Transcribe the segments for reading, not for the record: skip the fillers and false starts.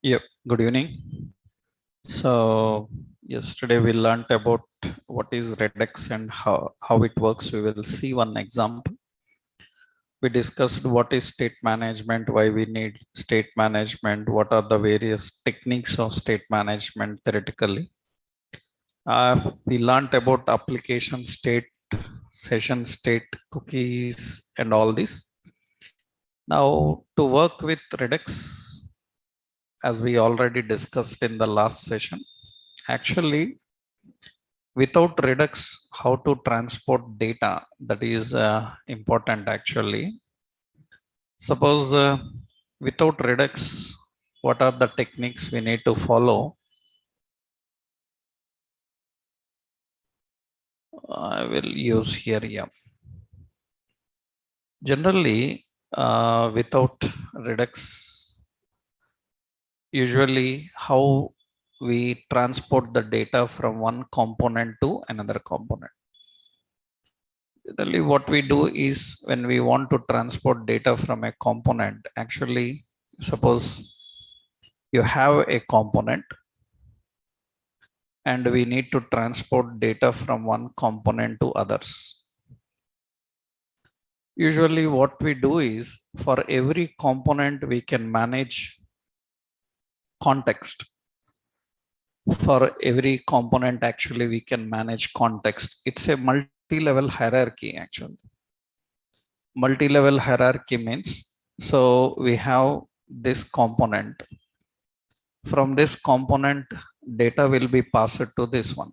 Yep, good evening. So, yesterday we learned about what is Redux and how it works. We will see one example. We discussed what is state management, why we need state management, what are the various techniques of state management theoretically. We learned about application state, session state, cookies, and all this. Now, to work with Redux, as we already discussed in the last session, actually without Redux, how to transport data, that is important actually. Suppose without Redux, what are the techniques we need to follow? I will use here. Yeah, generally without Redux, usually how we transport the data from one component to another component. Generally, what we do is when we want to transport data from a component, actually, suppose you have a component and we need to transport data from one component to others. Usually, what we do is for every component, we can manage context. For every component, actually, we can manage context. It's a multi-level hierarchy, actually. Multi-level hierarchy means, so we have this component. From this component, data will be passed to this one.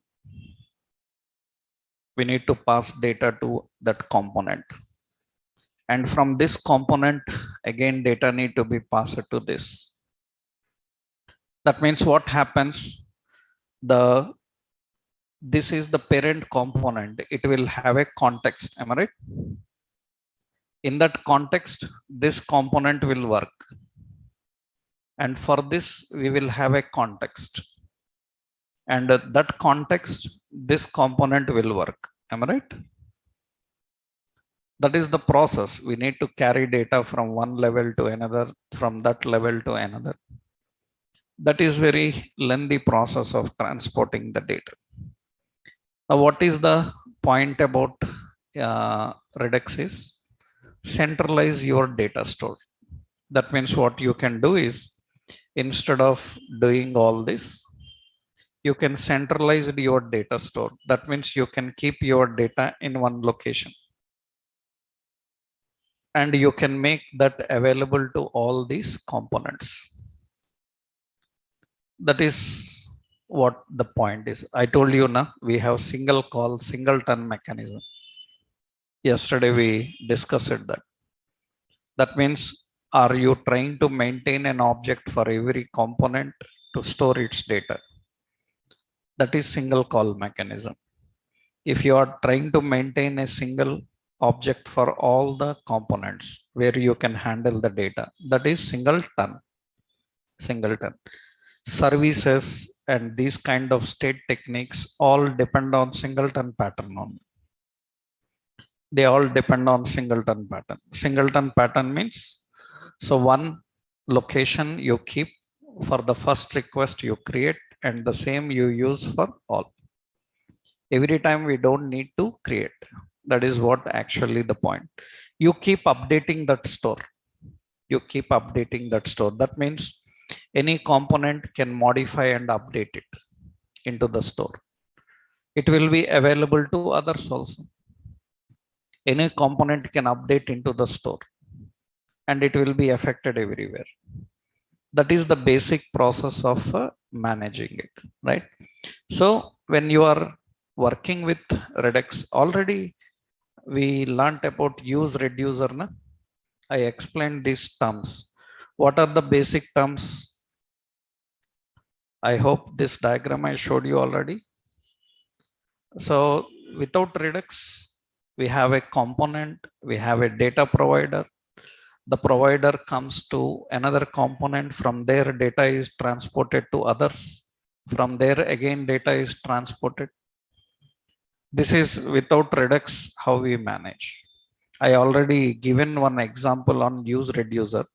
We need to pass data to that component. And from this component, again, data need to be passed to this. That means what happens? This is the parent component. It will have a context. Am I right? In that context, this component will work. And for this, we will have a context. And that context, this component will work. Am I right? That is the process. We need to carry data from one level to another, from that level to another. That is very lengthy process of transporting the data. Now, what is the point about Redux is centralize your data store. That means what you can do is, instead of doing all this, you can centralize your data store. That means you can keep your data in one location. And you can make that available to all these components. That is what the point is. I told you now, we have single call, singleton mechanism. Yesterday we discussed that. That means, are you trying to maintain an object for every component to store its data? That is single call mechanism. If you are trying to maintain a single object for all the components where you can handle the data, that is singleton. Services and these kind of state techniques all depend on singleton pattern only. They all depend on singleton pattern. Singleton pattern means, so one location you keep for the first request you create, and the same you use for all. Every time we don't need to create. That is what actually the point. You keep updating that store. You keep updating that store. That means any component can modify and update it into the store. It will be available to others also. Any component can update into the store and it will be affected everywhere. That is the basic process of managing it, right? So when you are working with Redux, already we learned about use reducer. Na? I explained these terms. What are the basic terms? I hope this diagram I showed you already. So without Redux, we have a component, we have a data provider. The provider comes to another component. From there, data is transported to others. From there, again, data is transported. This is without Redux, how we manage. I already given one example on use reducer.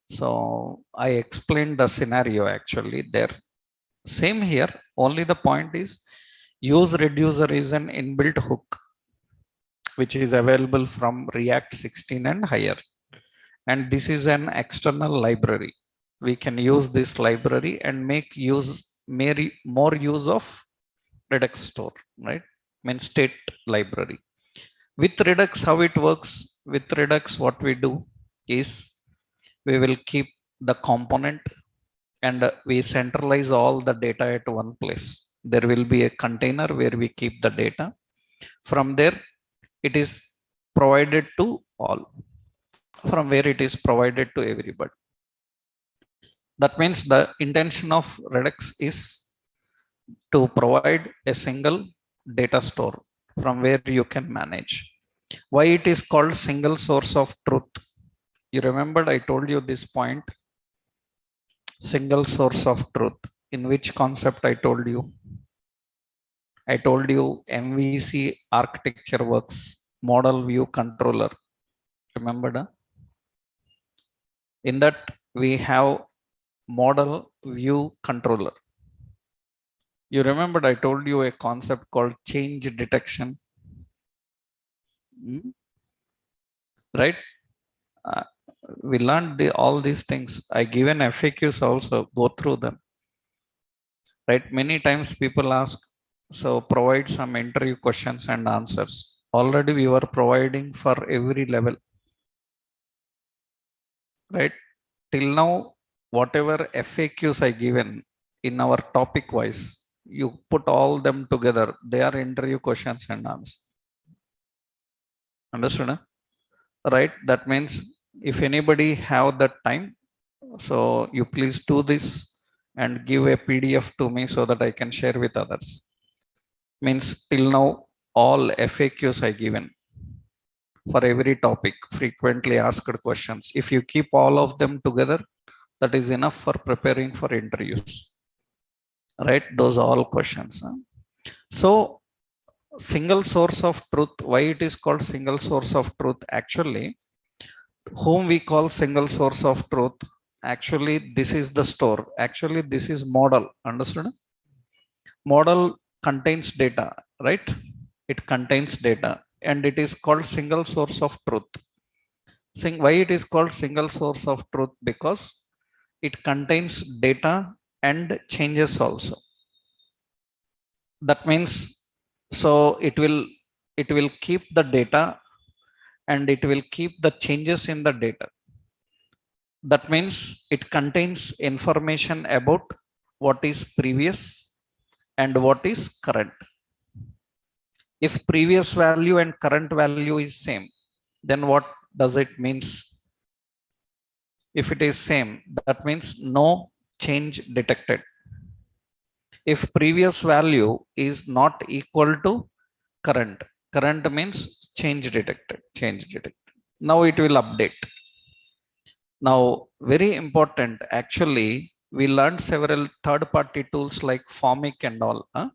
So I explained the scenario actually there. Same here, only the point is use reducer is an inbuilt hook which is available from React 16 and higher. And this is an external library. We can use this library and make more use of Redux store, right? Mean state library. With Redux, how it works? With Redux, what we do is we will keep the component and we centralize all the data at one place. There will be a container where we keep the data. From there, it is provided to all. From where it is provided to everybody. That means the intention of Redux is to provide a single data store from where you can manage. Why it is called single source of truth? You remembered I told you this point, single source of truth. In which concept I told you? I told you MVC architecture works, model view controller. Remembered? In that we have model view controller. You remembered I told you a concept called change detection. Right? We learned all these things. I given FAQs also, go through them. Right? Many times people ask, so provide some interview questions and answers. Already we were providing for every level. Right? Till now, whatever FAQs I given in our topic wise, you put all them together. They are interview questions and answers. Understood? Huh? Right? That means if anybody have that time, so you please do this and give a PDF to me so that I can share with others. Means till now all FAQs I given for every topic, frequently asked questions. If you keep all of them together, that is enough for preparing for interviews. Right? Those are all questions. Huh? So single source of truth, why it is called single source of truth? Actually, whom we call single source of truth, actually this is the store. Actually, this is model. Understood? Model contains data, right? It contains data and it is called single source of truth. Why it is called single source of truth? Because it contains data and changes also. That means, so it will keep the data and it will keep the changes in the data. That means it contains information about what is previous and what is current. If previous value and current value is same, then what does it means? If it is same, that means no change detected. If previous value is not equal to current, current means change detected, change detected. Now it will update. Now, very important, actually, we learned several third-party tools like Formic and all. Huh?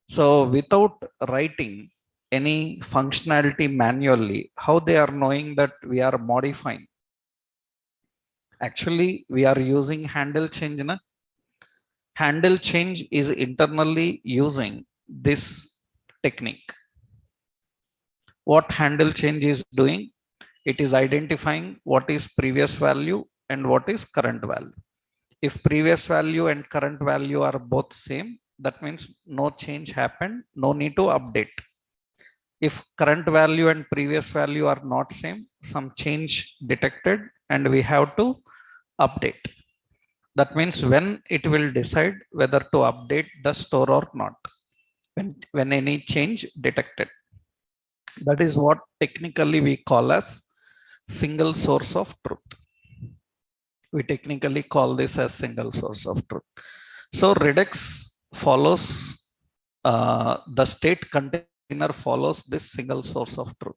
So without writing any functionality manually, how they are knowing that we are modifying? Actually, we are using handle change. Na? Handle change is internally using this technique. What handle change is doing? It is identifying what is previous value and what is current value. If previous value and current value are both same, that means no change happened, no need to update. If current value and previous value are not same, some change detected and we have to update. That means when it will decide whether to update the store or not, when any change detected. That is what technically we call as single source of truth. We technically call this as single source of truth. So Redux follows the state container follows this single source of truth.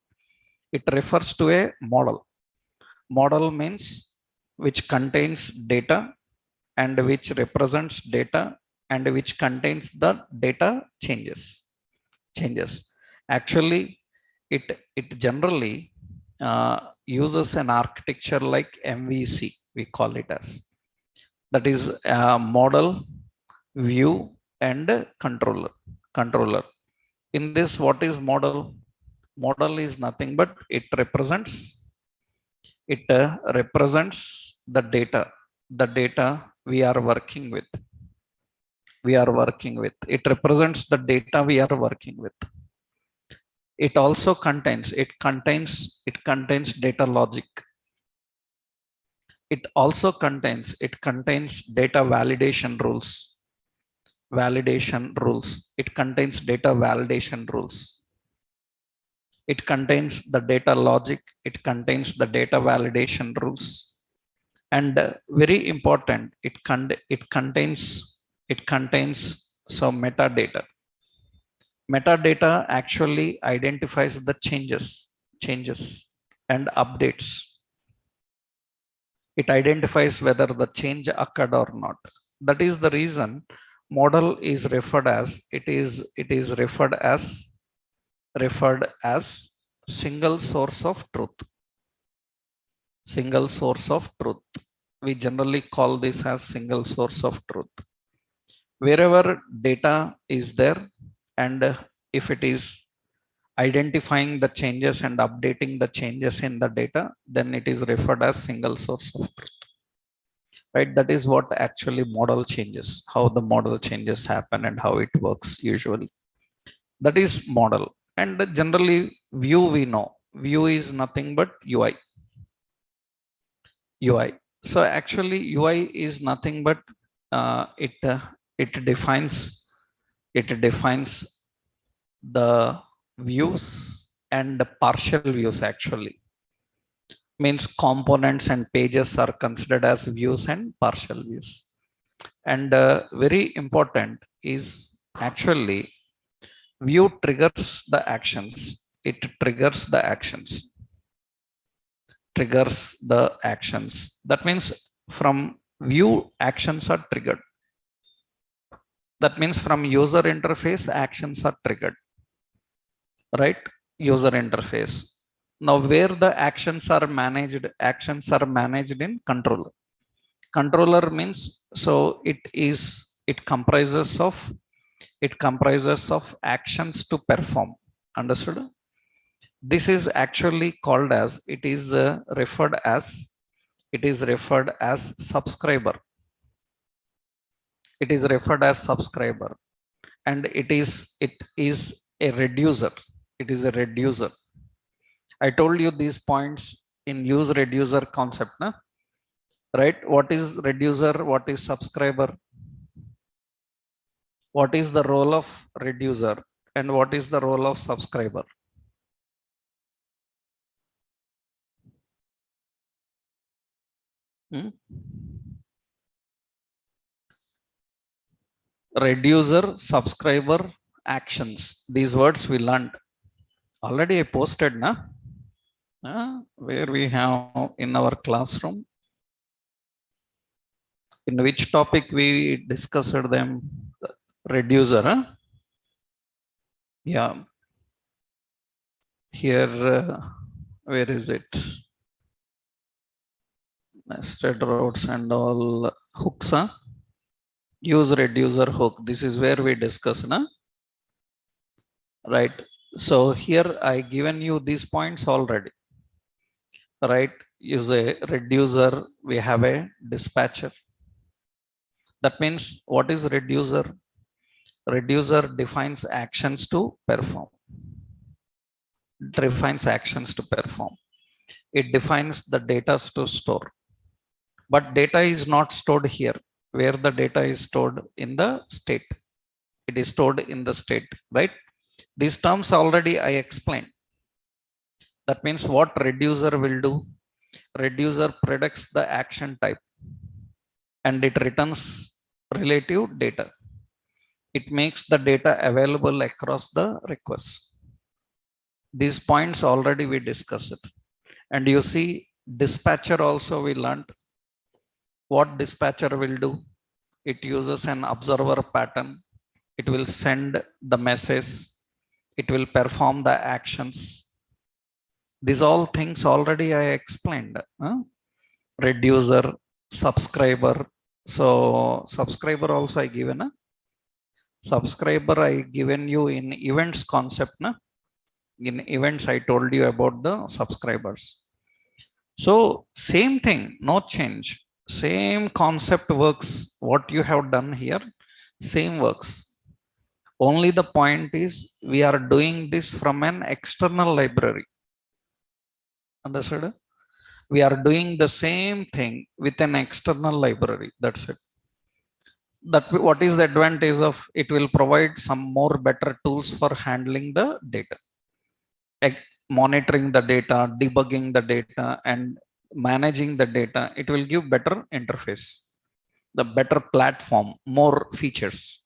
It refers to a model. Model means which contains data and which represents data and which contains the data changes. Actually, it generally uses an architecture like MVC, we call it as. That is model, view, and controller. In this, what is model? Model is nothing but it represents the data we are working with. It represents the data we are working with. It also contains data logic. It contains data validation rules. It contains data validation rules. It contains the data logic. It contains the data validation rules. And very important, it contains some metadata. Metadata actually identifies the changes and updates. It identifies whether the change occurred or not. That is the reason model is referred as single source of truth. Single source of truth. We generally call this as single source of truth. Wherever data is there, and if it is identifying the changes and updating the changes in the data, then it is referred as single source of truth. Right? That is what actually model changes, how the model changes happen and how it works usually. That is model. And generally view, we know view is nothing but UI. So actually UI is nothing but it defines the views and the partial views. Actually means components and pages are considered as views and partial views. And very important is actually view triggers the actions. It triggers the actions. That means from view, actions are triggered. That means from user interface, actions are triggered. Right? User interface. Now where the actions are managed in controller. Controller means, so it comprises of actions to perform. Understood? This is actually called as, it is referred as subscriber. It is referred as subscriber, and it is a reducer. It is a reducer. I told you these points in use reducer concept, na? Right? What is reducer? What is subscriber? What is the role of reducer and what is the role of subscriber? Reducer, subscriber, actions. These words we learned already. I posted, na? Where we have in our classroom. In which topic we discussed them? Reducer, huh? Yeah. Here, where is it? Nested routes and all hooks, huh? Use reducer hook. This is where we discuss, na? Right? So here I given you these points already. Right? Use a reducer. We have a dispatcher. That means what is reducer? Reducer defines actions to perform. It defines the data to store. But data is not stored here. Where the data is stored? In the state. It is stored in the state, right? These terms already I explained. That means what reducer will do? Reducer predicts the action type and it returns relative data. It makes the data available across the requests. These points already we discussed. And you see dispatcher also we learned. What dispatcher will do? It uses an observer pattern. It will send the message. It will perform the actions. These all things already I explained. Reducer, subscriber. So subscriber also I given a subscriber I given you in events concept. In events I told you about the subscribers. So same thing, no change. Same concept works. What you have done here, same works. Only the point is we are doing this from an external library. Understood? We are doing the same thing with an external library. That's it. That what is the advantage of it? Will provide some more better tools for handling the data, monitoring the data, debugging the data, and managing the data. It will give better interface, the better platform, more features.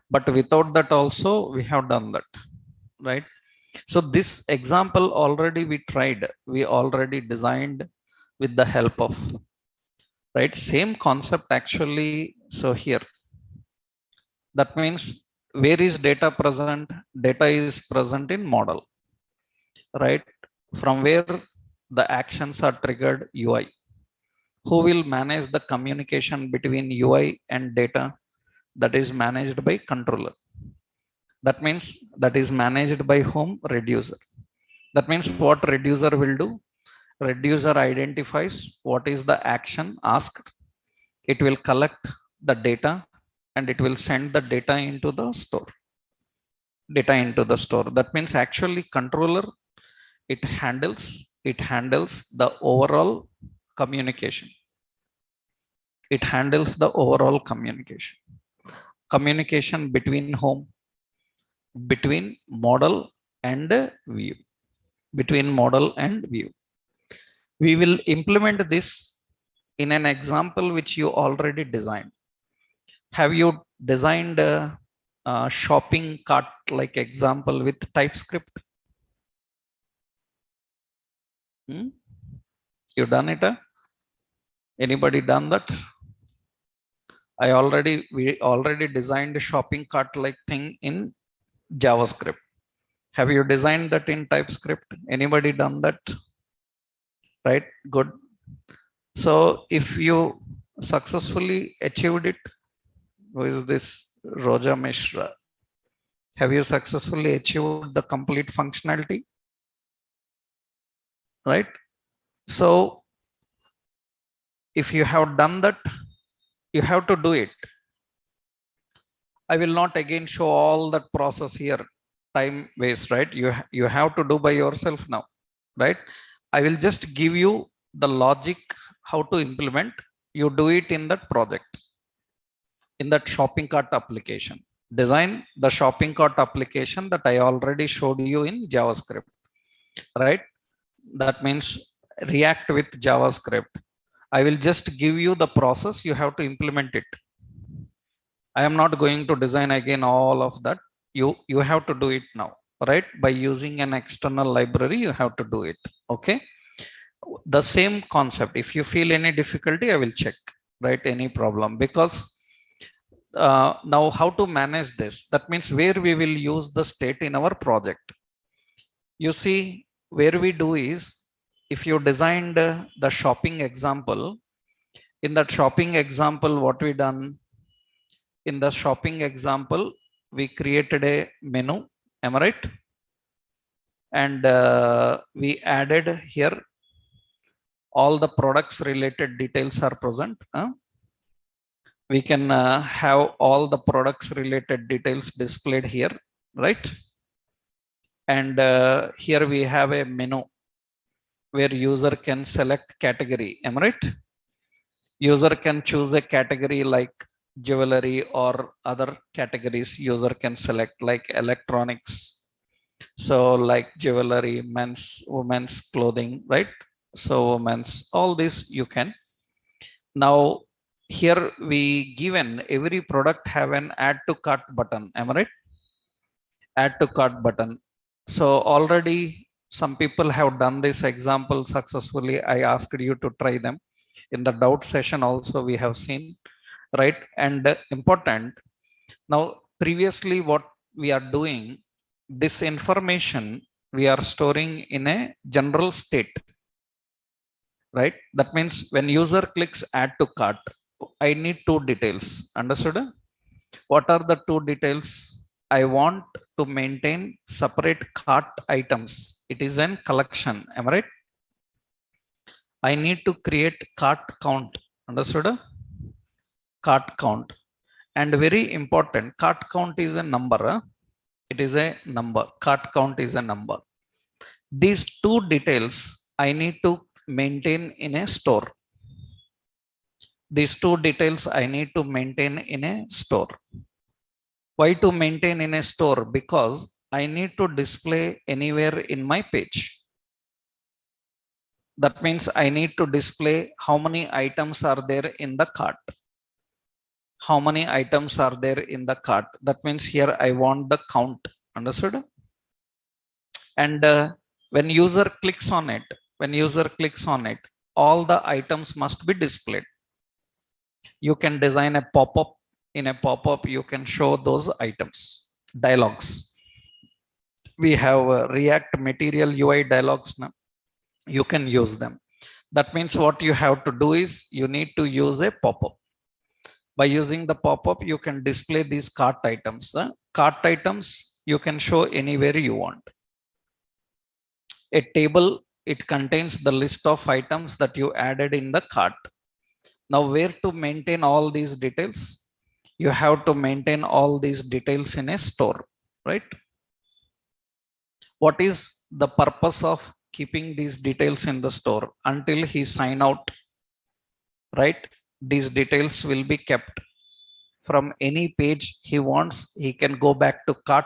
But without that also we have done that, right? So this example already we tried, we already designed with the help of, right, same concept actually. So here, that means where is data present? Data is present in model, right? From where the actions are triggered? UI. Who will manage the communication between UI and data? That is managed by controller. That means that is managed by whom? Reducer. That means what reducer will do? Reducer identifies what is the action asked. It will collect the data and it will send the data into the store. Data into the store. That means actually controller, it handles the overall communication. It handles the overall communication. Communication between whom? Between model and view. Between model and view. We will implement this in an example which you already designed. Have you designed a shopping cart like example with TypeScript? You done it? Anybody done that? We already designed a shopping cart like thing in JavaScript. Have you designed that in TypeScript? Anybody done that? Right? Good. So if you successfully achieved it, who is this? Roja Mishra. Have you successfully achieved the complete functionality? Right? So if you have done that, you have to do it. I will not again show all that process here. Time waste, right? You have to do by yourself now, right? I will just give you the logic how to implement. You do it in that project, in that shopping cart application. Design the shopping cart application that I already showed you in JavaScript, right? That means React with JavaScript. I will just give you the process. You have to implement it. I am not going to design again all of that. You have to do it now, right? By using an external library, you have to do it. Okay. The same concept. If you feel any difficulty, I will check, right? Any problem, because now how to manage this? That means where we will use the state in our project. You see, where we do is, if you designed the shopping example, in that shopping example, what we done? In the shopping example, we created a menu. Am I right? And we added here all the products related details are present. We can have all the products related details displayed here, right? And here we have a menu where user can select category. Am I right? User can choose a category like jewelry or other categories. User can select like electronics. So like jewelry, men's, women's clothing, right? So women's, all this you can. Now here we given every product have an add to cart button. Am I right? Add to cart button. So already some people have done this example successfully. I asked you to try them. In the doubt session also we have seen, right? And important. Now previously what we are doing, this information We are storing in a general state, right? That means when user clicks add to cart, I need two details. Understood? What are the two details? I want to maintain separate cart items. It is an collection. Am I right? I need to create cart count. Understood? Cart count. And very important, cart count is a number. It is a number. Cart count is a number. These two details I need to maintain in a store. These two details I need to maintain in a store. Why to maintain in a store? Because I need to display anywhere in my page. That means I need to display how many items are there in the cart. How many items are there in the cart? That means here I want the count. Understood? And when user clicks on it, all the items must be displayed. You can design a pop-up. In a pop-up, you can show those items, dialogues. We have React Material UI dialogues now. You can use them. That means what you have to do is you need to use a pop-up. By using the pop-up, you can display these cart items. Cart items you can show anywhere you want. A table, it contains the list of items that you added in the cart. Now, where to maintain all these details? You have to maintain all these details in a store, right? What is the purpose of keeping these details in the store? Until he sign out, right? These details will be kept. From any page he wants, he can go back to cart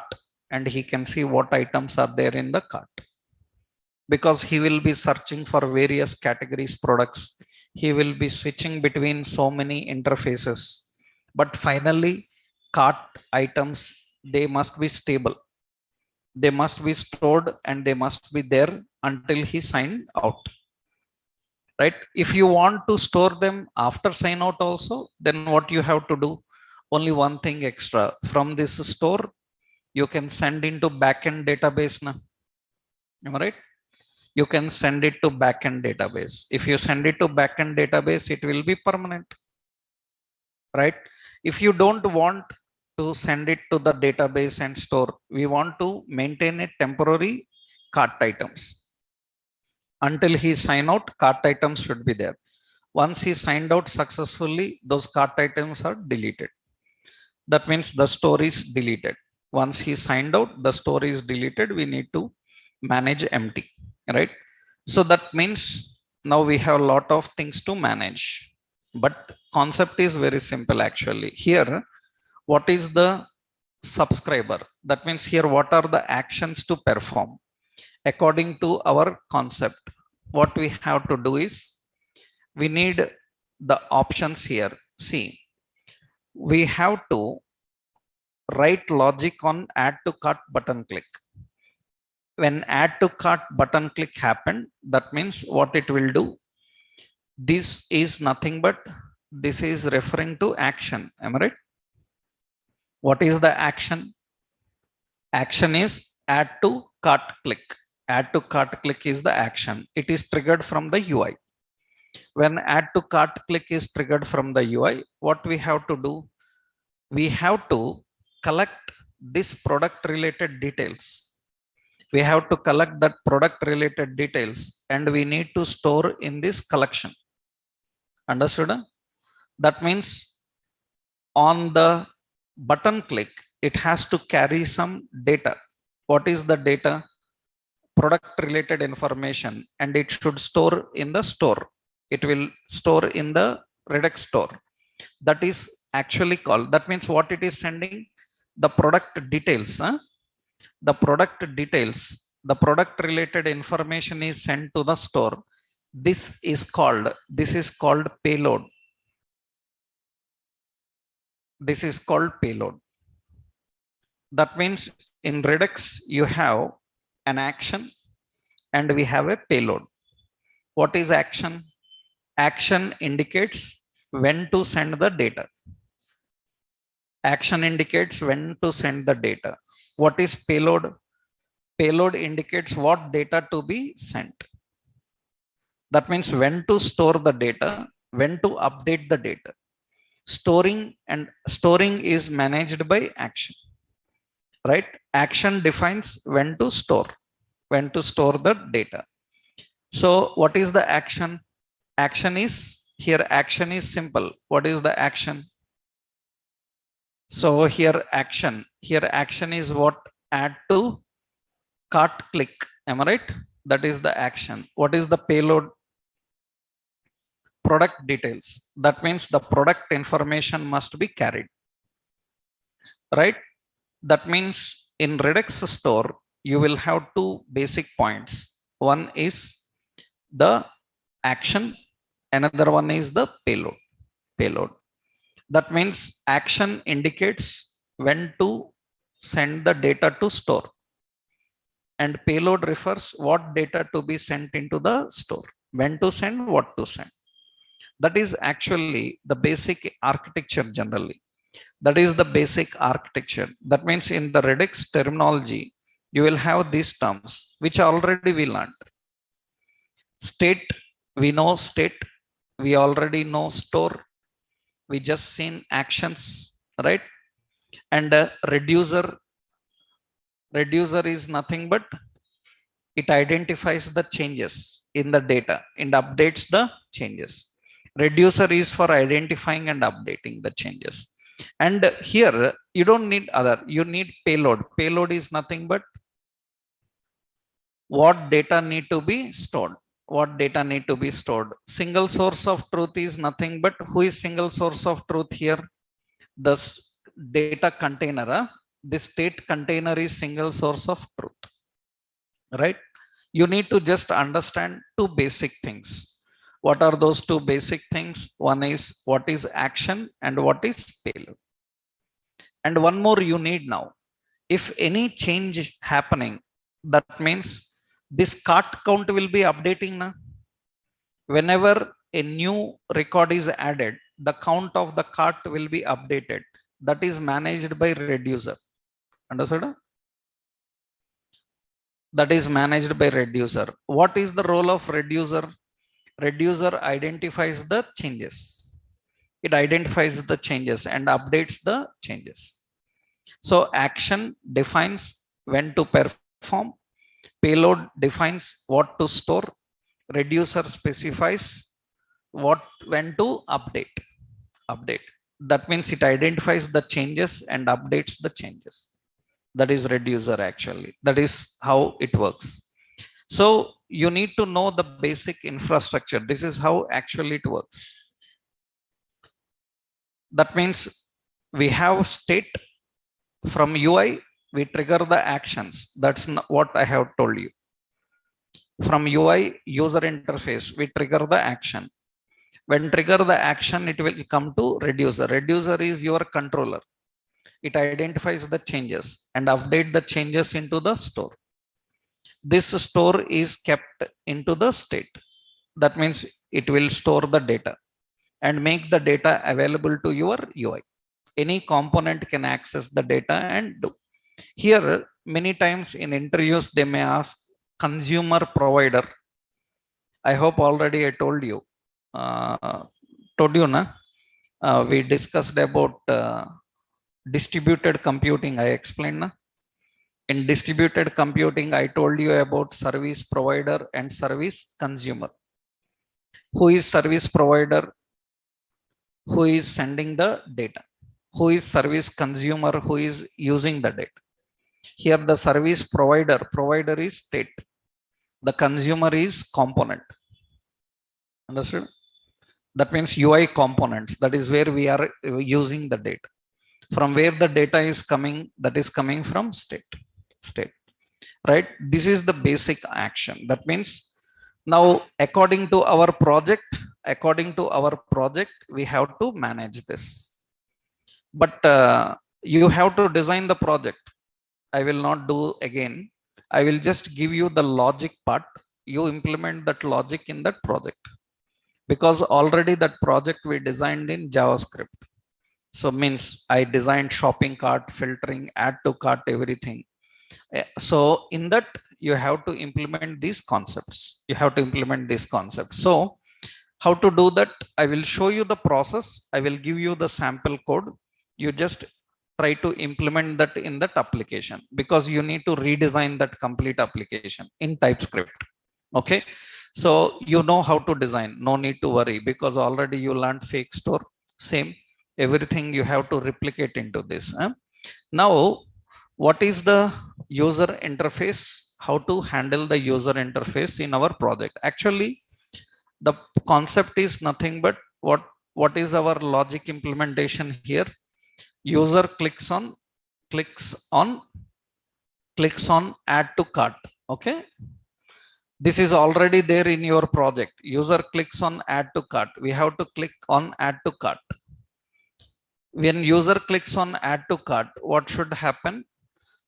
and he can see what items are there in the cart. Because he will be searching for various categories products. He will be switching between so many interfaces. But finally, cart items, they must be stable. They must be stored and they must be there until he signed out. Right? If you want to store them after sign out also, then what you have to do? Only one thing extra. From this store, you can send into backend database now. Am I right? You can send it to backend database. If you send it to backend database, it will be permanent. Right? If you don't want to send it to the database and store, we want to maintain a temporary cart items. Until he sign out, cart items should be there. Once he signed out successfully, those cart items are deleted. That means the store is deleted. Once he signed out, the store is deleted. We need to manage empty, right? So that means now we have a lot of things to manage. But concept is very simple actually. Here, what is the subscriber? That means here, what are the actions to perform? According to our concept, what we have to do is, we need the options here. See, we have to write logic on add to cart button click. When add to cart button click happen, that means what it will do? This is nothing but, this is referring to action. Am I right? What is the action? Action is add to cart click. Add to cart click is the action. It is triggered from the UI. When add to cart click is triggered from the UI, what we have to do? We have to collect this product related details. We have to collect that product related details and we need to store in this collection. Understood? That means on the button click, it has to carry some data. What is the data? Product related information, and it should store in the store. It will store in the Redux store. That is actually called, that means what it is sending? The product details. The product details, the product related information is sent to the store. This is called payload. This is called payload. That means in Redux, you have an action and we have a payload. What is action? Action indicates when to send the data. Action indicates when to send the data. What is payload? Payload indicates what data to be sent. That means when to store the data, when to update the data. Storing is managed by action, right? Action defines when to store the data. So what is the action? Action is here. Action is simple. What is the action? So here action is what? Add to cart click. Am I right? That is the action. What is the payload? Product details. That means the product information must be carried, right? That means in Redux store, you will have two basic points. One is the action, another one is the payload. That means action indicates when to send the data to store, and payload refers what data to be sent into the store, when to send, what to send. That is actually the basic architecture generally. That is the basic architecture. That means in the Redux terminology, you will have these terms, which already we learned. State, we know state. We already know store. We just seen actions, right? And reducer is nothing but it identifies the changes in the data and updates the changes. Reducer is for identifying and updating the changes. And here you don't need other, you need payload. Payload is nothing but what data need to be stored. What data need to be stored. Single source of truth is nothing but who is single source of truth here? The data container. The state container is single source of truth, right? You need to just understand two basic things. What are those two basic things? One is what is action and what is payload. And one more you need now. If any change happening, that means this cart count will be updating now. Whenever a new record is added, the count of the cart will be updated. That is managed by reducer. Understood? That is managed by reducer. What is the role of reducer? Reducer identifies the changes. It identifies the changes and updates the changes. So action defines when to perform. Payload defines what to store. Reducer specifies when to update. That means it identifies the changes and updates the changes. That is reducer actually. That is how it works. So you need to know the basic infrastructure. This is how actually it works. That means we have state. From UI, we trigger the actions. That's what I have told you. From UI, user interface, we trigger the action. When trigger the action, it will come to reducer. Reducer is your controller. It identifies the changes and update the changes into the store. This store is kept into the state. That means it will store the data and make the data available to your UI. Any component can access the data and do. Here, many times in interviews, they may ask consumer provider. I hope already I told you. We discussed about distributed computing. I explained. Na? In distributed computing, I told you about service provider and service consumer. Who is service provider? Who is sending the data? Who is service consumer? Who is using the data? Here the service provider is state. The consumer is component. Understood? That means UI components. That is where we are using the data. From where the data is coming, that is coming from state. Right? This is the basic action. That means now according to our project, we have to manage this. But you have to design the project. I will not do again. I will just give you the logic part. You implement that logic in that project. Because already that project we designed in JavaScript. So means I designed shopping cart, filtering, add to cart, everything. So in that, you have to implement these concepts. You have to implement these concepts. So how to do that? I will show you the process. I will give you the sample code. You just try to implement that in that application, because you need to redesign that complete application in TypeScript. Okay. So you know how to design, no need to worry, because already you learned fake store. Same, everything you have to replicate into this. Now, what is the user interface? How to handle the user interface in our project? Actually, the concept is nothing but what is our logic implementation here? User clicks on clicks on add to cart. Okay, this is already there in your project. User clicks on add to cart, we have to click on add to cart. When user clicks on add to cart, what should happen?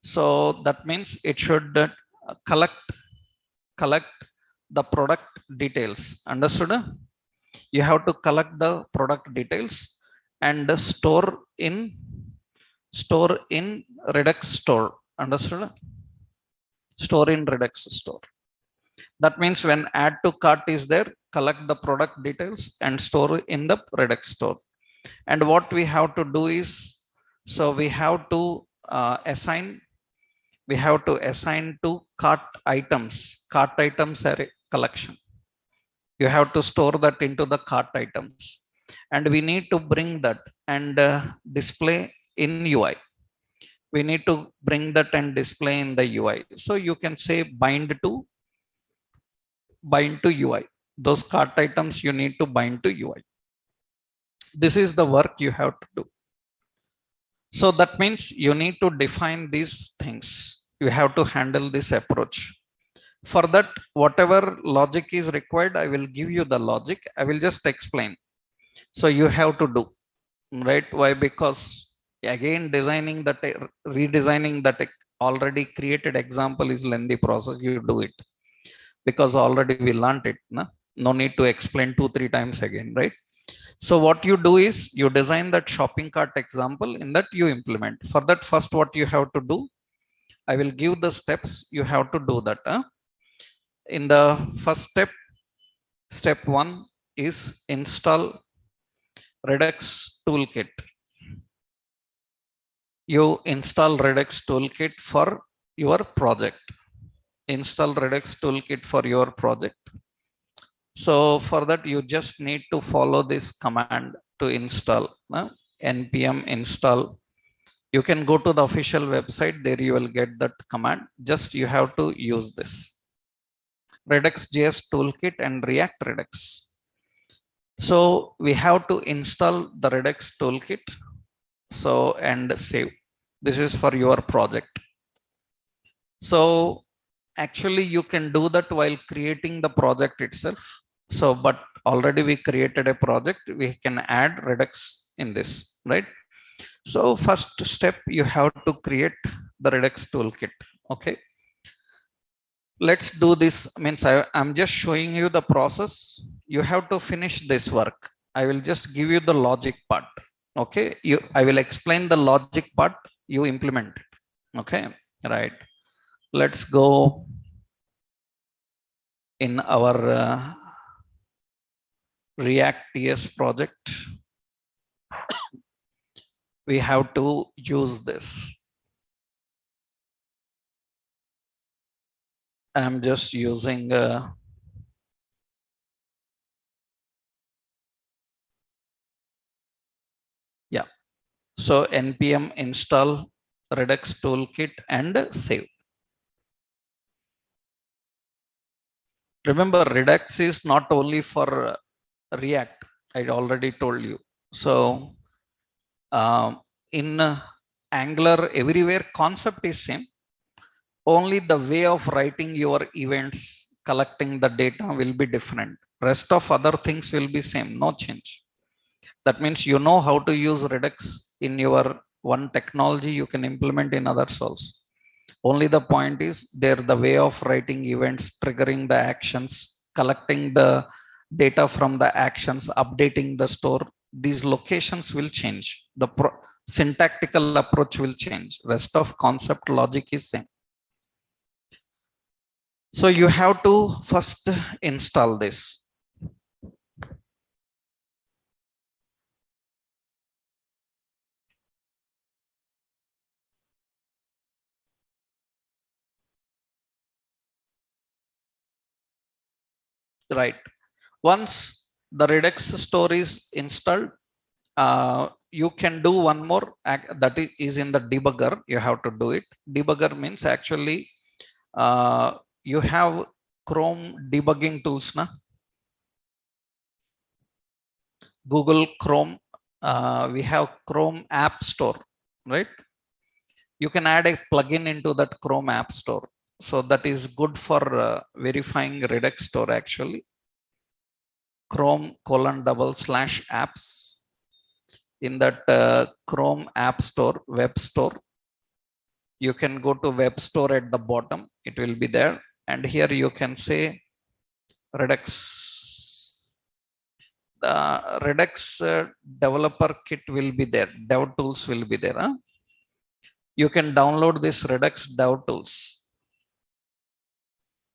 So that means it should collect collect the product details. Understood? You have to collect the product details and store in Redux store. Understood? Store in Redux store. That means when add to cart is there, collect the product details and store in the Redux store. And what we have to do is, so we have to assign to cart items array collection. You have to store that into the cart items, and we need to bring that and display in UI. We need to bring that and display in the UI. So you can say bind to UI. Those cart items you need to bind to UI. This is the work you have to do. So that means you need to define these things. You have to handle this approach. For that, whatever logic is required, I will give you the logic. I will just explain. So you have to do, right? Why? Because again, redesigning that already created example is lengthy process. You do it because already we learned it. No need to explain 2-3 times again, right? So what you do is you design that shopping cart example, in that you implement. For that, first what you have to do, I will give the steps. You have to do that. In the first step 1 is install Redux toolkit. You install Redux toolkit for your project. Install Redux toolkit for your project. So for that, you just need to follow this command to install. Npm install. You can go to the official website, there you will get that command. Just you have to use this Redux.js toolkit and React Redux. So we have to install the Redux toolkit. So and save. This is for your project. So actually you can do that while creating the project itself. So but already we created a project, we can add Redux in this, right? So first step, you have to create the Redux toolkit. Okay, let's do this. Means I'm just showing you the process. You have to finish this work. I will just give you the logic part. Okay, I will explain the logic part, you implement it. Okay, right. Let's go in our React TS project. We have to use this. I'm just using yeah. So npm install Redux toolkit and save. Remember, Redux is not only for React. I already told you. So in Angular, everywhere concept is same. Only the way of writing your events, collecting the data will be different. Rest of other things will be same, no change. That means you know how to use Redux in your one technology, you can implement in others also. Only the point is there the way of writing events, triggering the actions, collecting the data from the actions, updating the store. These locations will change. The syntactical approach will change. Rest of concept logic is same. So you have to first install this. Right. Once the Redux store is installed, you can do one more that is in the debugger. You have to do it. Debugger means actually you have Chrome debugging tools, na? Google Chrome. We have Chrome App Store, right? You can add a plugin into that Chrome App Store. So that is good for verifying Redux store actually. Chrome:/apps. In that Chrome App Store, Web Store, you can go to Web Store at the bottom. It will be there. And here you can say Redux. The Redux developer kit will be there. Dev tools will be there. Huh? You can download this Redux Dev tools.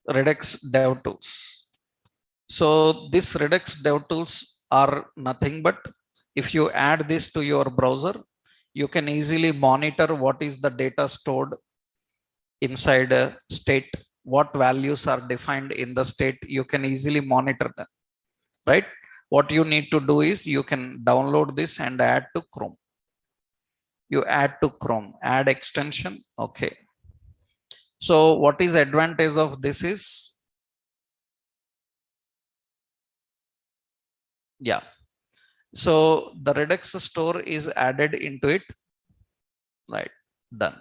Redux Dev tools. So this Redux Dev tools are nothing but if you add this to your browser, you can easily monitor what is the data stored inside a state, what values are defined in the state. You can easily monitor them, right? What you need to do is you can download this and add to Chrome. You add to Chrome, add extension. Okay. So what is advantage of this is, yeah. So the Redux store is added into it, right? Done.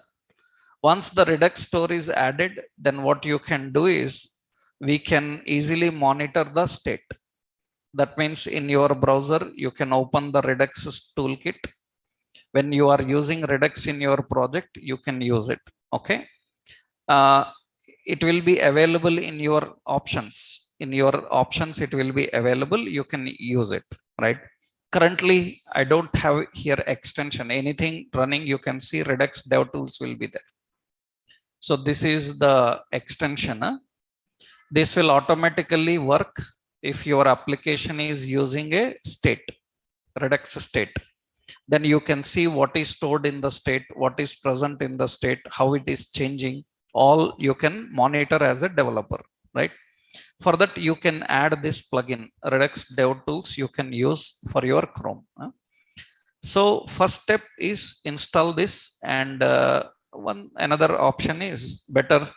Once the Redux store is added, then what you can do is we can easily monitor the state. That means in your browser, you can open the Redux toolkit. When you are using Redux in your project, you can use it. Okay. It will be available in your options. In your options, it will be available. You can use it, right? Currently, I don't have here extension. Anything running, you can see Redux Dev Tools will be there. So this is the extension. This will automatically work if your application is using a state, Redux state. Then you can see what is stored in the state, what is present in the state, how it is changing. All you can monitor as a developer, right? For that, you can add this plugin, Redux Dev Tools, you can use for your Chrome. So first step is install this, and another option is better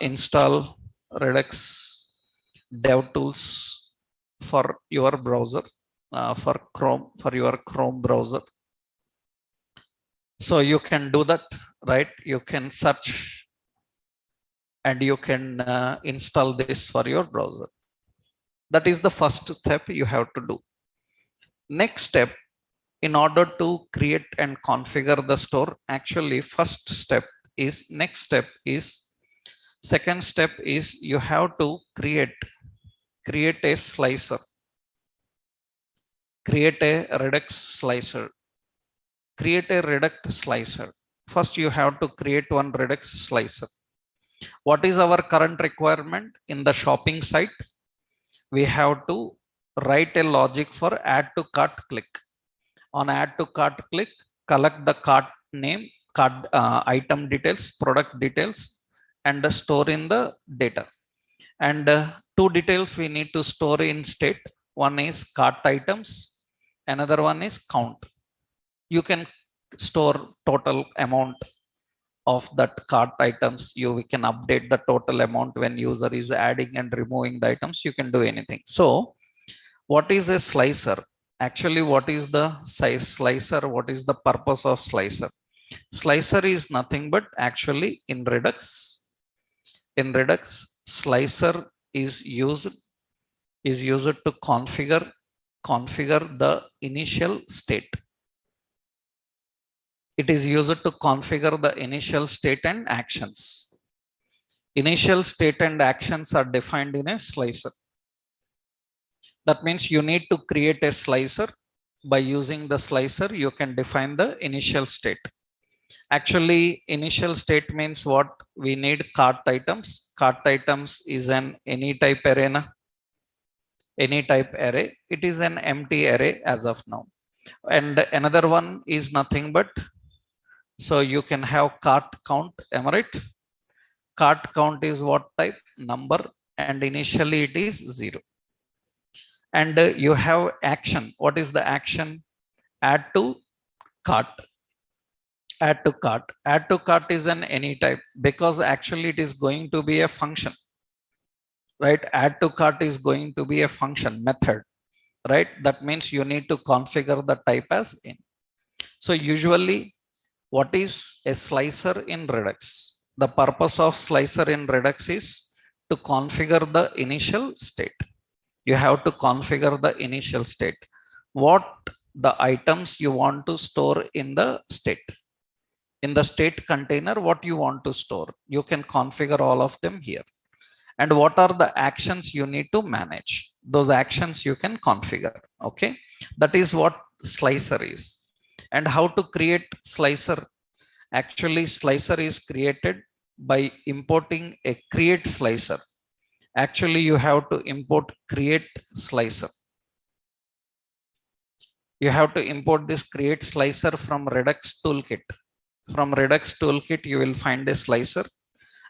install Redux Dev Tools for your browser, for Chrome, for your Chrome browser. So you can do that, right? You can search and you can install this for your browser. That is the first step you have to do. Next step, in order to create and configure the store, actually second step is you have to create a slicer, create a Redux slicer, create a Redux slicer. First, you have to create one Redux slicer. What is our current requirement in the shopping site? We have to write a logic for add to cart click. On add to cart click, collect the cart name, cart item details, product details, and store in the data. And two details we need to store in state. One is cart items, another one is count. You can store total amount of that cart items. We can update the total amount when user is adding and removing the items. You can do anything. So what is a slicer? Actually, what is the size slicer? What is the purpose of slicer? Slicer is nothing but actually in Redux, slicer is used to configure the initial state. It is used to configure the initial state and actions. Initial state and actions are defined in a slicer. That means you need to create a slicer. By using the slicer, you can define the initial state. Actually, initial state means what? We need cart items. Cart items is an any type array. Any type array. It is an empty array as of now. And another one is nothing but, so you can have cart count. Am I right? Cart count is what type? Number, and initially it is 0. And you have action. What is the action? Add to cart. Add to cart. Add to cart is an any type, because actually it is going to be a function, right? Add to cart is going to be a function method, right? That means you need to configure the type as in. So usually, what is a slicer in Redux? The purpose of slicer in Redux is to configure the initial state. You have to configure the initial state. What the items you want to store in the state. In the state container, what you want to store. You can configure all of them here. And what are the actions you need to manage. Those actions you can configure. Okay. That is what slicer is. And how to create slicer. Actually, slicer is created by importing a create slicer. Actually, you have to import create slicer. You have to import this create slicer from Redux toolkit. From Redux toolkit, you will find a slicer.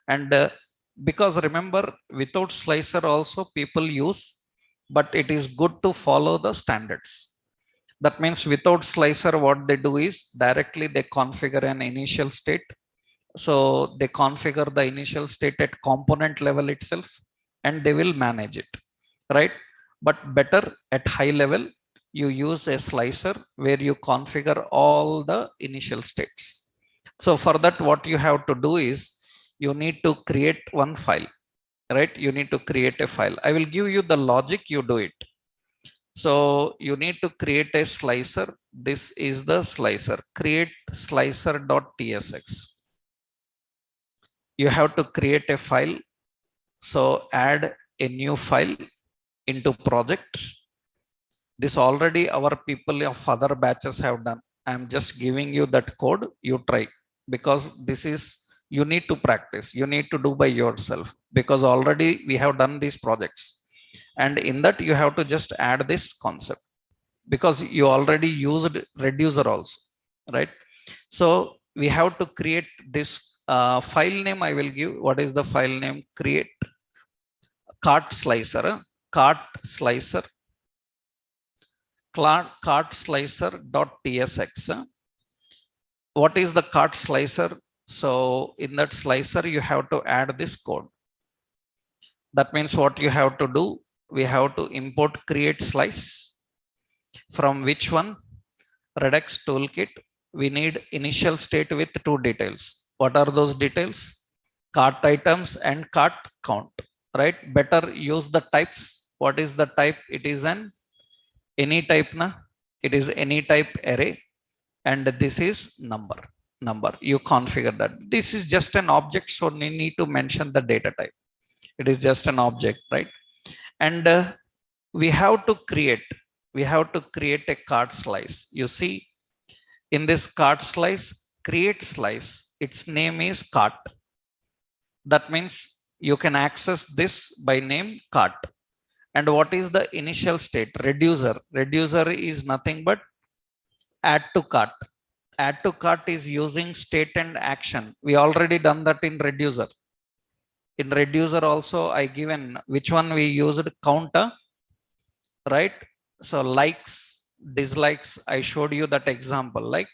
And because remember, without slicer also people use, but it is good to follow the standards. That means without slicer, what they do is directly they configure an initial state. So they configure the initial state at component level itself, and they will manage it, right? But better at high level, you use a slicer where you configure all the initial states. So for that, what you have to do is you need to create one file, right? You need to create a file. I will give you the logic, you do it. So you need to create a slicer. This is the slicer, create slicer.tsx. You have to create a file. So add a new file into project. This already our people of other batches have done. I am just giving you that code. You try, because this is, you need to practice. You need to do by yourself, because already we have done these projects. And in that you have to just add this concept, because you already used reducer also, right? So we have to create this file name. I will give, what is the file name? Create cart slicer, cart slicer, cart slicer.tsx. What is the cart slicer? So in that slicer, you have to add this code. That means what you have to do, we have to import create slice. From which one? Redux toolkit. We need initial state with 2 details. What are those details? Cart items and cart count, right? Better use the types. What is the type? It is an any type, na? It is any type array. And this is number. You configure that. This is just an object, so you need to mention the data type. It is just an object, right? And we have to create a cart slice. You see, in this cart slice, create slice, its name is cart. That means you can access this by name cart. And what is the initial state? Reducer. Reducer is nothing but add to cart. Add to cart is using state and action. We already done that in reducer. In reducer also, I given which one we used, counter, right? So likes, dislikes, I showed you that example. Like,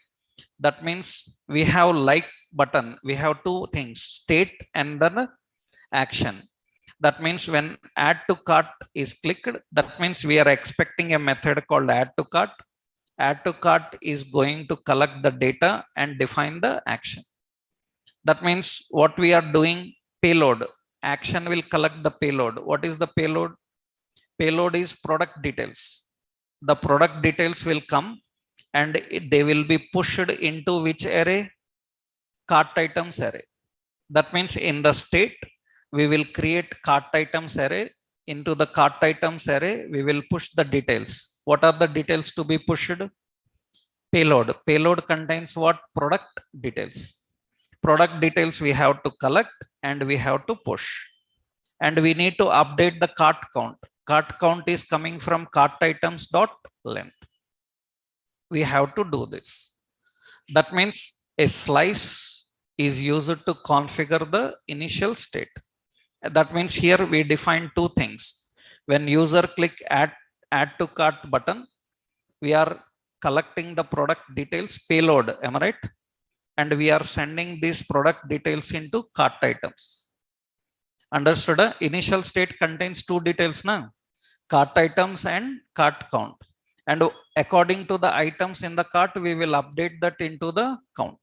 that means we have like button. We have 2 things, state and then action. That means when add to cart is clicked, that means we are expecting a method called add to cart. Add to cart is going to collect the data and define the action. That means what we are doing, payload. Action will collect the payload. What is the payload? Payload is product details. The product details will come, and they will be pushed into which array? Cart items array. That means in the state, we will create cart items array. Into the cart items array, we will push the details. What are the details to be pushed? Payload. Payload contains what? Product details. Product details we have to collect and we have to push. And we need to update the cart count. Cart count is coming from cart items dot length. We have to do this. That means a slice is used to configure the initial state. That means here we define two things. When user click add to cart button, we are collecting the product details payload, am I right? And we are sending these product details into cart items. Understood? Initial state contains two details now, cart items and cart count. And according to the items in the cart, we will update that into the count.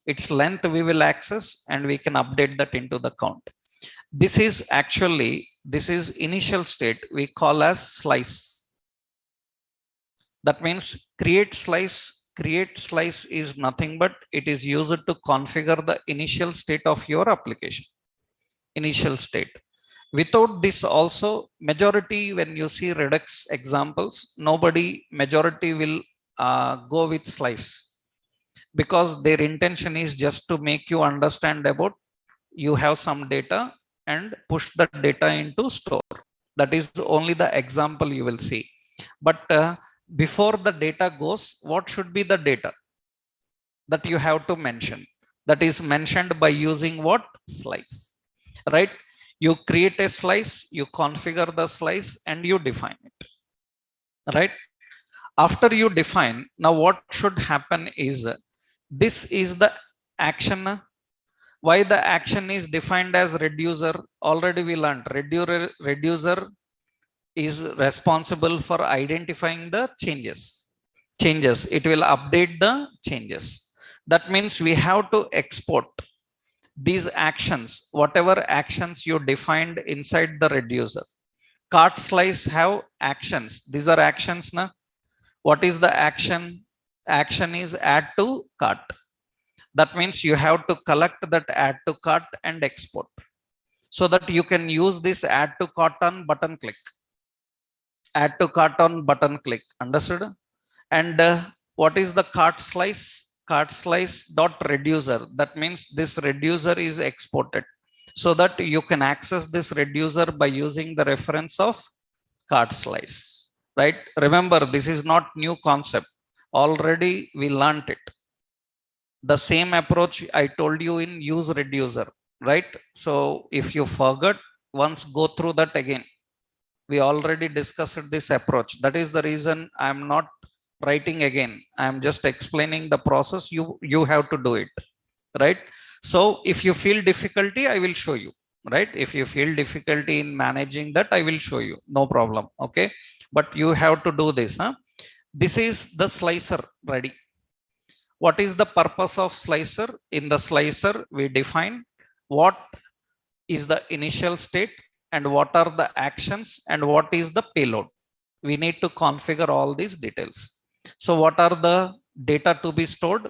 Its length we will access and we can update that into the count. This is actually, this is initial state we call as slice. That means create slice. Create slice is nothing but it is used to configure the initial state of your application. Initial state. Without this also, majority, when you see Redux examples, majority will go with slice, because their intention is just to make you understand about you have some data and push the data into store. That is only the example you will see. But before the data goes, what should be the data that you have to mention? That is mentioned by using what? Slice, right? You create a slice, you configure the slice and you define it, right? After you define, now what should happen is, this is the action. Why the action is defined as reducer? Already we learned reducer is responsible for identifying the changes. It will update the changes. That means we have to export these actions, whatever actions you defined inside the reducer. Cart slice have actions. These are actions now. What is the action? Action is add to cart. That means you have to collect that add to cart and export, so that you can use this add to cart on button click. Add to cart on button click. Understood? And what is the cart slice? Cart slice dot reducer. That means this reducer is exported, so that you can access this reducer by using the reference of cart slice, right? Remember, this is not new concept. Already we learned it. The same approach I told you in use reducer, right? So if you forgot, once go through that again. We already discussed this approach. That is the reason I am not writing again. I am just explaining the process. You have to do it, right? So if you feel difficulty, I will show you, right? If you feel difficulty in managing that, I will show you, no problem. Okay, but you have to do this. This is the slicer ready. What is the purpose of slicer? In the slicer, we define what is the initial state and what are the actions and what is the payload. We need to configure all these details. So what are the data to be stored?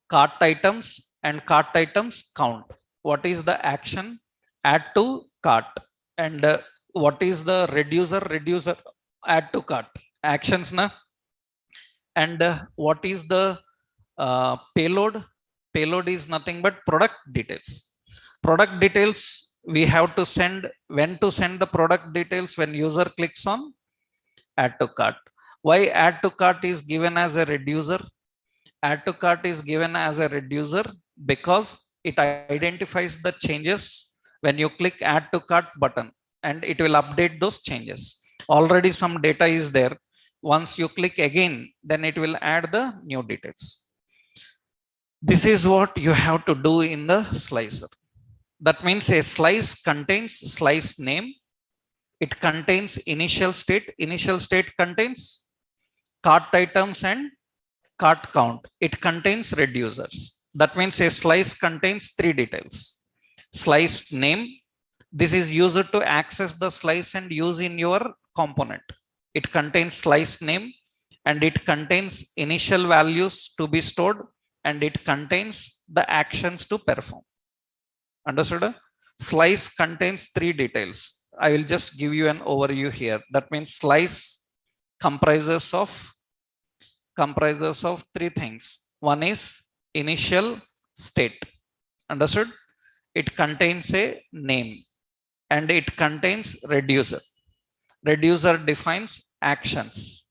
Cart items and cart items count. What is the action? Add to cart. And what is the reducer? Reducer add to cart. Actions na. And what is the payload? Payload is nothing but product details. Product details we have to send. When to send the product details? When user clicks on add to cart. Why add to cart is given as a reducer? Add to cart is given as a reducer because it identifies the changes when you click add to cart button, and it will update those changes. Already some data is there. Once you click again, then it will add the new details. This is what you have to do in the slicer. That means a slice contains slice name. It contains initial state. Initial state contains cart items and cart count. It contains reducers. That means a slice contains three details. Slice name. This is used to access the slice and use in your component. It contains slice name and it contains initial values to be stored and it contains the actions to perform. Understood? Slice contains three details. I will just give you an overview here. That means slice comprises of comprises of three things. One is initial state. Understood? It contains a name and it contains reducer. Reducer defines actions.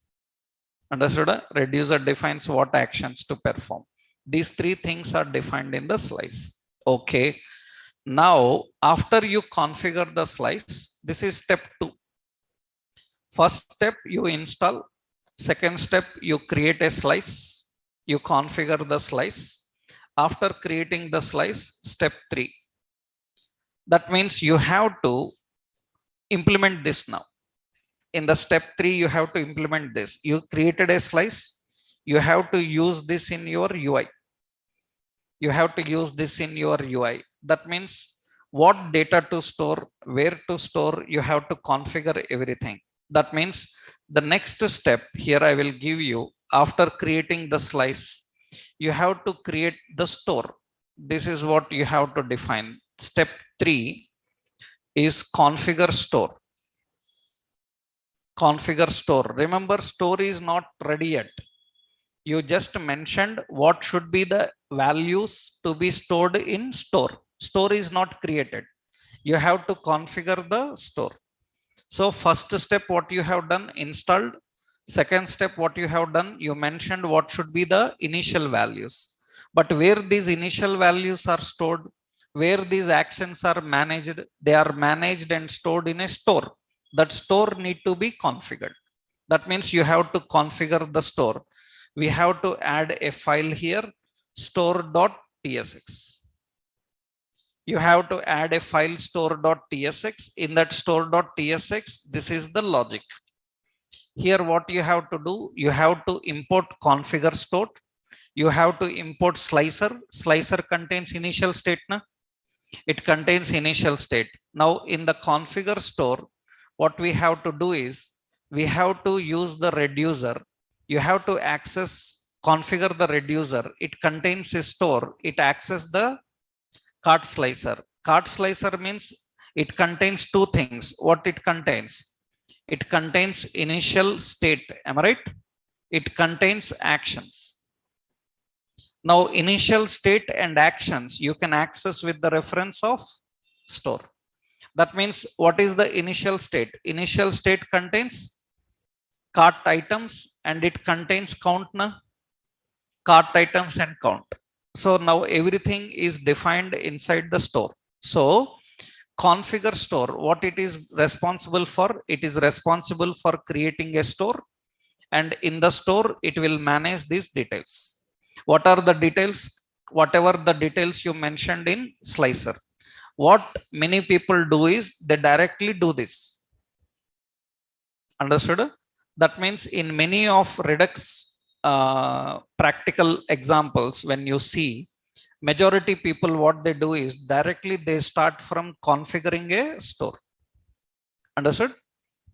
Understood? Reducer defines what actions to perform. These three things are defined in the slice. Okay. Now, after you configure the slice, this is step 2. First step, you install. Second step, you create a slice. You configure the slice. After creating the slice, step 3. That means you have to implement this now. In the step 3, you have to implement this. You created a slice. You have to use this in your UI. You have to use this in your UI. That means what data to store, where to store, you have to configure everything. That means the next step here I will give you, after creating the slice, you have to create the store. This is what you have to define. Step 3 is configure store. Configure store. Remember, store is not ready yet. You just mentioned what should be the values to be stored in store. Store is not created. You have to configure the store. So first step, what you have done, installed. Second step, what you have done, you mentioned what should be the initial values. But where these initial values are stored, where these actions are managed, they are managed and stored in a store. That store need to be configured. That means you have to configure the store. We have to add a file here, store.tsx. You have to add a file, store.tsx. In that store.tsx, this is the logic. Here what you have to do, you have to import configure store. You have to import slicer. Slicer contains initial state. It contains initial state. Now in the configure store, what we have to do is, we have to use the reducer. You have to access, configure the reducer. It contains a store. It access the cart slicer. Cart slicer means it contains two things. What it contains? It contains initial state. Am I right? It contains actions. Now, initial state and actions you can access with the reference of store. That means what is the initial state? Initial state contains cart items and it contains count. Cart items and count. So now everything is defined inside the store. So configure store, what it is responsible for? It is responsible for creating a store, and in the store it will manage these details. What are the details? Whatever the details you mentioned in slicer. What many people do is they directly do this. Understood? That means in many of Redux practical examples, when you see, majority people what they do is directly they start from configuring a store. Understood?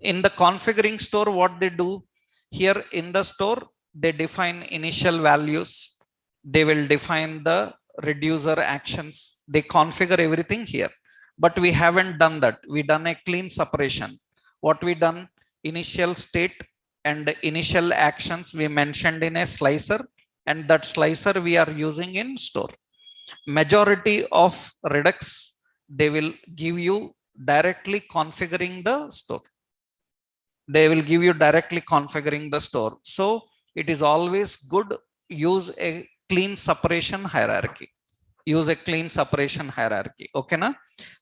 In the configuring store, what they do here in the store, they define initial values. They will define the reducer actions. They configure everything here. But we haven't done that. We done a clean separation. What we done? Initial state and initial actions we mentioned in a slicer, and that slicer we are using in store. Majority of Redux, they will give you directly configuring the store. They will give you directly configuring the store. So it is always good, use a clean separation hierarchy. Use a clean separation hierarchy. Okay, na?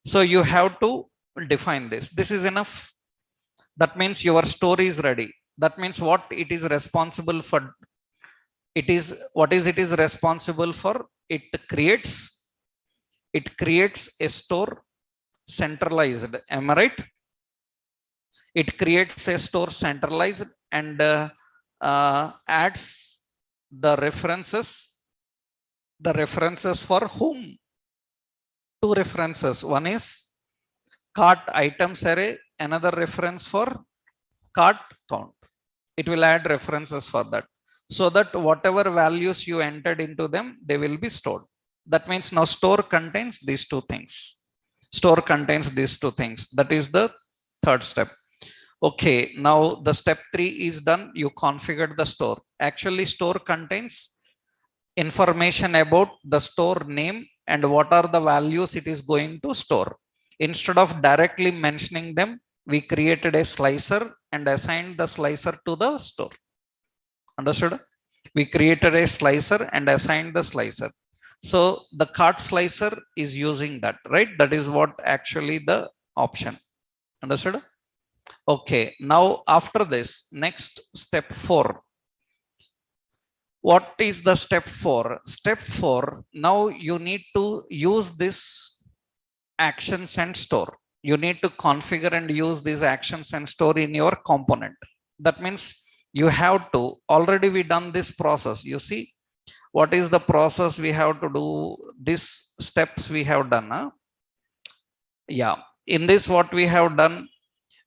So you have to define this. This is enough. That means your store is ready. That means what it is responsible for. It is it is responsible for. It creates a store centralized. Am I right? It creates a store centralized and adds the references. The references for whom? Two references. One is cart items array, another reference for cart count. It will add references for that, so that whatever values you entered into them, they will be stored. That means now store contains these two things. Store contains these two things. That is the third step. Okay, now the step 3 is done. You configured the store. Actually, store contains information about the store name and what are the values it is going to store. Instead of directly mentioning them, we created a slicer and assigned the slicer to the store. Understood? We created a slicer and assigned the slicer. So the cart slicer is using that, right? That is what actually the option. Understood? Okay, now after this, next step 4. What is the step 4? Step 4, now you need to use this actions and store. You need to configure and use these actions and store in your component. That means you have to, already we done this process. You see, what is the process we have to do? These steps we have done. Huh? Yeah, in this what we have done,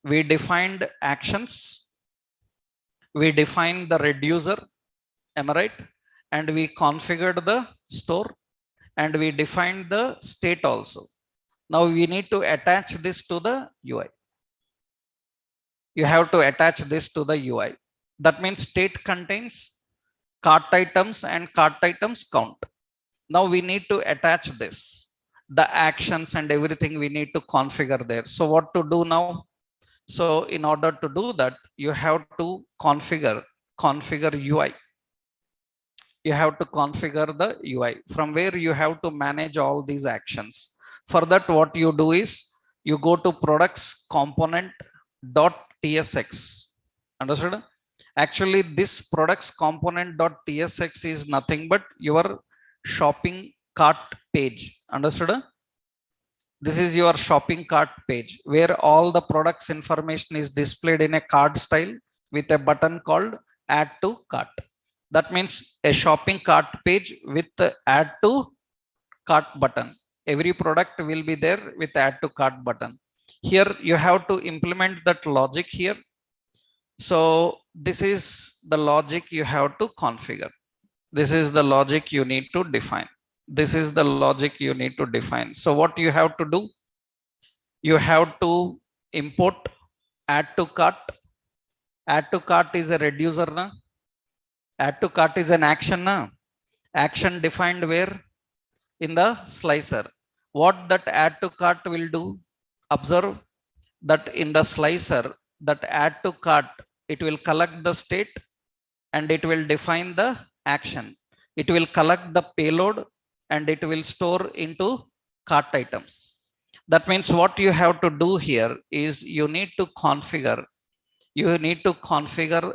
we defined actions, we defined the reducer, am I right? And we configured the store and we defined the state also. Now we need to attach this to the UI. You have to attach this to the UI. That means state contains cart items and cart items count. Now we need to attach this, the actions and everything we need to configure there. So what to do now? So in order to do that, you have to configure UI. You have to configure the UI from where you have to manage all these actions. For that, what you do is you go to products component .tsx. Understood? Actually, this products component .tsx is nothing but your shopping cart page. Understood? This is your shopping cart page where all the products information is displayed in a card style with a button called add to cart. That means a shopping cart page with the add to cart button. Every product will be there with add to cart button. Here you have to implement that logic here. So this is the logic you have to configure. This is the logic you need to define. This is the logic you need to define. So what you have to do? You have to import add to cart. Add to cart is a reducer. Na? Add to cart is an action. Na? Action defined where? In the slicer. What that add to cart will do? Observe that in the slicer, that add to cart, it will collect the state and it will define the action. It will collect the payload and it will store into cart items. That means what you have to do here is you need to configure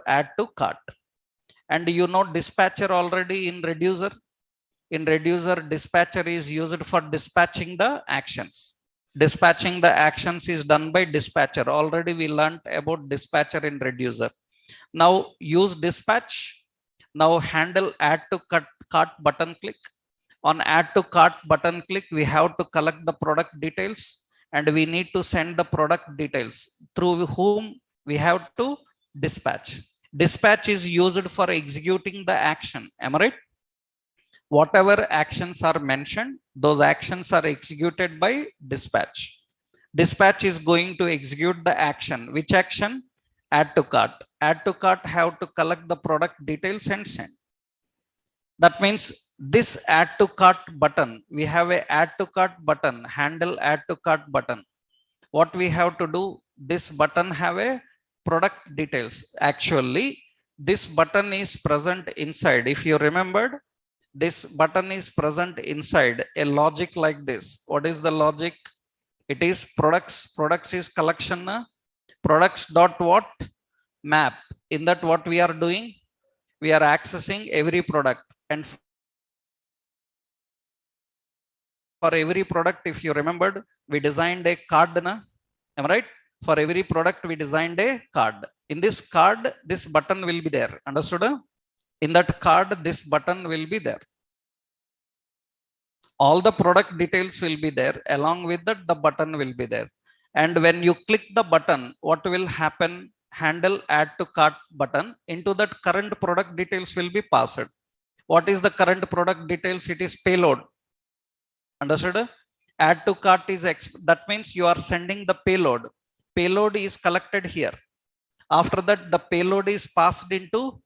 add to cart. And you know dispatcher already in reducer. In reducer, dispatcher is used for dispatching the actions. Dispatching the actions is done by dispatcher. Already we learned about dispatcher in reducer. Now use dispatch. Now handle add to cart button click. On add to cart button click, we have to collect the product details and we need to send the product details through whom we have to dispatch. Dispatch is used for executing the action. Am I right? Whatever actions are mentioned, those actions are executed by dispatch. Dispatch is going to execute the action. Which action? Add to cart. Add to cart have to collect the product details and send. That means this add to cart button, we have a add to cart button, handle add to cart button. What we have to do, this button have a product details. Actually, this button is present inside. If you remembered, this button is present inside a logic like this. What is the logic? It is products. Products is collection. Products dot what? Map. In that what we are doing? We are accessing every product. And for every product, if you remembered, we designed a card. Am I right? For every product, we designed a card. In this card, this button will be there. Understood? In that card, this button will be there. All the product details will be there. Along with that, the button will be there. And when you click the button, what will happen? Handle add to cart button. Into that current product details will be passed. What is the current product details? It is payload. Understood? Add to cart is that means you are sending the payload. Payload is collected here. After that, the payload is passed into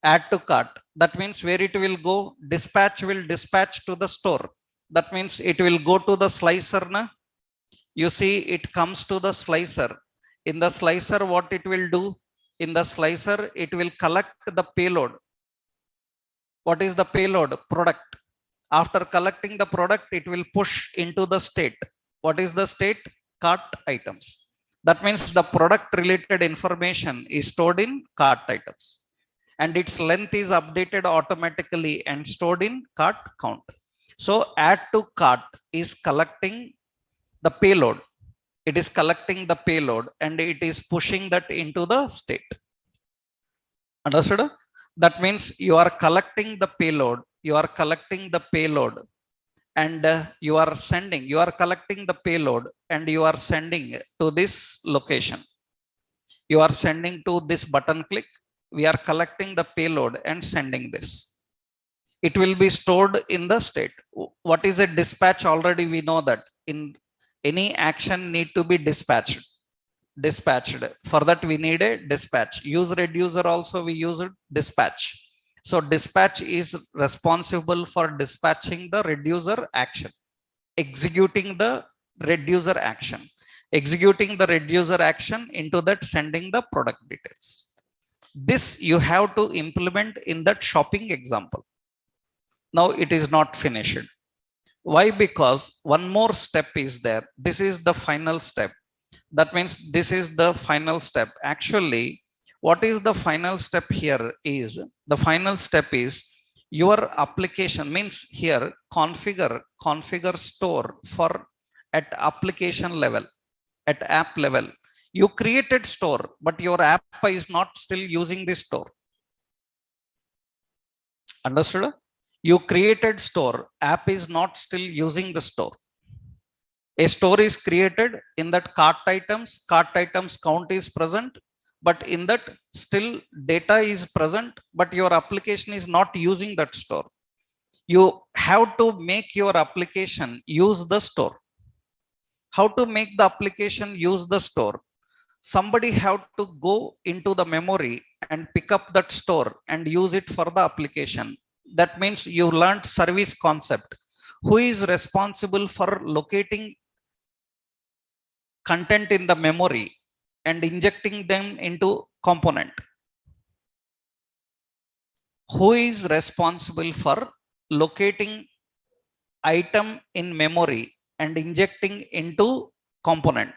add to cart. That means where it will go, dispatch will dispatch to the store. That means it will go to the slicer. Na? You see, it comes to the slicer. In the slicer, what it will do? In the slicer, it will collect the payload. What is the payload? Product. After collecting the product, it will push into the state. What is the state? Cart items. That means the product related information is stored in cart items. And its length is updated automatically and stored in cart count. So add to cart is collecting the payload. It is collecting the payload and it is pushing that into the state. Understood? That means you are collecting the payload. You are collecting the payload and you are collecting the payload and you are sending to this location. You are sending to this button click. We are collecting the payload and sending this. It will be stored in the state. What is a dispatch? Already we know that in any action need to be dispatched. For that we need a dispatch. Use reducer also we use dispatch. So dispatch is responsible for dispatching the reducer action, executing the reducer action, into that sending the product details. This you have to implement in that shopping example. Now it is not finished. Why? Because one more step is there. This is the final step. That means this is the final step. Actually, what is the final step here is, the final step is your application, means here configure store for at application level, at app level. You created store, but your app is not still using this store. Understood? You created store, app is not still using the store. A store is created, in that cart items count is present, but in that still data is present, but your application is not using that store. You have to make your application use the store. How to make the application use the store? Somebody have to go into the memory and pick up that store and use it for the application. That means you learned service concept. Who is responsible for locating content in the memory and injecting them into component? Who is responsible for locating item in memory and injecting into component?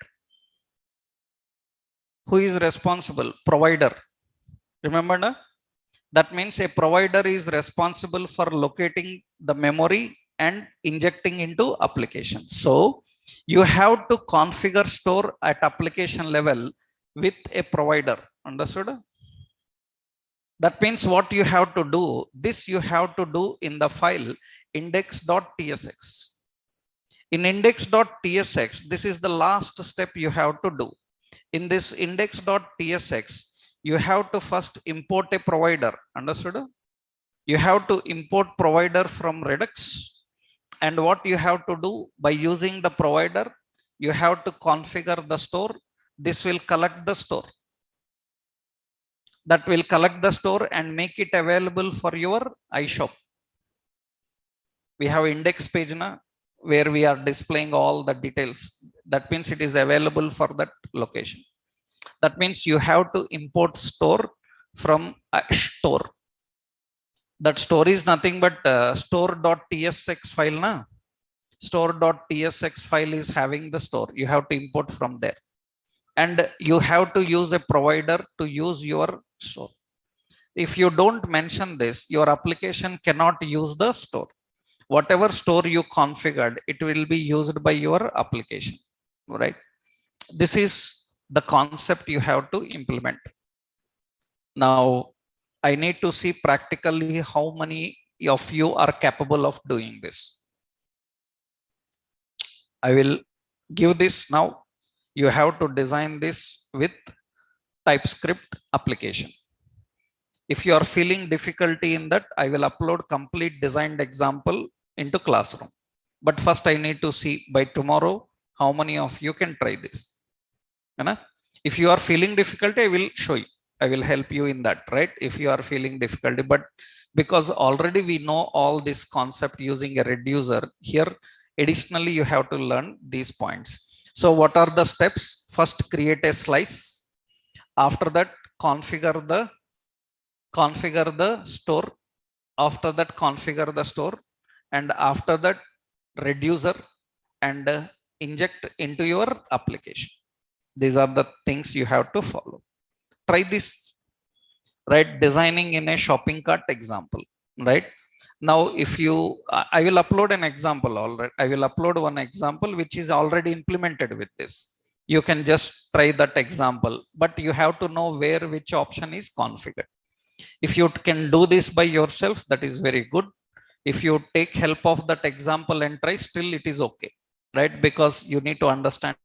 Who is responsible? Provider. Remember, na? That means a provider is responsible for locating the memory and injecting into application. So you have to configure store at application level with a provider. Understood? That means what you have to do, this you have to do in the file index.tsx. In index.tsx, this is the last step you have to do. In this index.tsx, you have to first import a provider. Understood? You have to import provider from Redux. And what you have to do by using the provider, you have to configure the store. This will collect the store. That will collect the store and make it available for your iShop. We have index page na, where we are displaying all the details. That means it is available for that location. That means you have to import store from a store. That store is nothing but store.tsx file. Na? Store.tsx file is having the store. You have to import from there. And you have to use a provider to use your store. If you don't mention this, your application cannot use the store. Whatever store you configured, it will be used by your application. Right? This is the concept you have to implement. Now, I need to see practically how many of you are capable of doing this. I will give this now. You have to design this with TypeScript application. If you are feeling difficulty in that, I will upload complete designed example into classroom. But first I need to see by tomorrow how many of you can try this. If you are feeling difficulty, I will show you. I will help you in that, right? If you are feeling difficulty, but because already we know all this concept using a reducer here, additionally, you have to learn these points. So what are the steps? First, create a slice. After that, configure the store. After that, configure the store, and after that, reducer and inject into your application. These are the things you have to follow. Try this, right? Designing in a shopping cart example, right? Now if you I will upload an example. Already I will upload one example which is already implemented with this. You can just try that example, but you have to know where which option is configured. If you can do this by yourself, that is very good. If you take help of that example and try, still it is okay, right? Because you need to understand